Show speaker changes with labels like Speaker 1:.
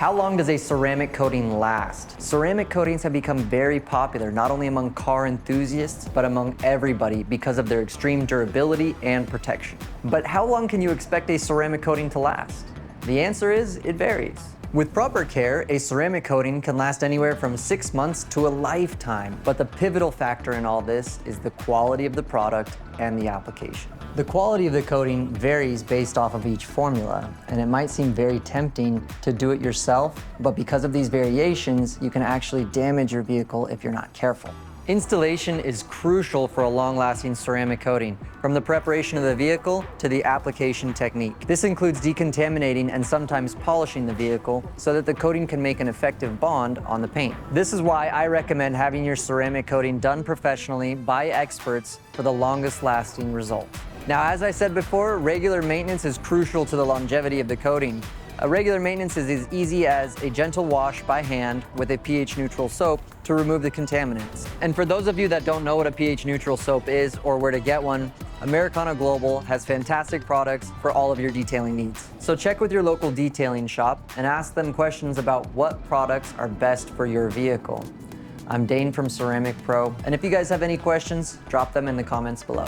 Speaker 1: How long does a ceramic coating last? Ceramic coatings have become very popular, not only among car enthusiasts, but among everybody because of their extreme durability and protection. But how long can you expect a ceramic coating to last? The answer is, it varies. With proper care, a ceramic coating can last anywhere from 6 months to a lifetime, but the pivotal factor in all this is the quality of the product and the application. The quality of the coating varies based off of each formula, and it might seem very tempting to do it yourself, but because of these variations, you can actually damage your vehicle if you're not careful. Installation is crucial for a long-lasting ceramic coating, from the preparation of the vehicle to the application technique. This includes decontaminating and sometimes polishing the vehicle so that the coating can make an effective bond on the paint. This is why I recommend having your ceramic coating done professionally by experts for the longest lasting results. Now, as I said before, regular maintenance is crucial to the longevity of the coating. A regular maintenance is as easy as a gentle wash by hand with a pH-neutral soap to remove the contaminants. And for those of you that don't know what a pH-neutral soap is or where to get one, Americana Global has fantastic products for all of your detailing needs. So check with your local detailing shop and ask them questions about what products are best for your vehicle. I'm Dane from Ceramic Pro, and if you guys have any questions, drop them in the comments below.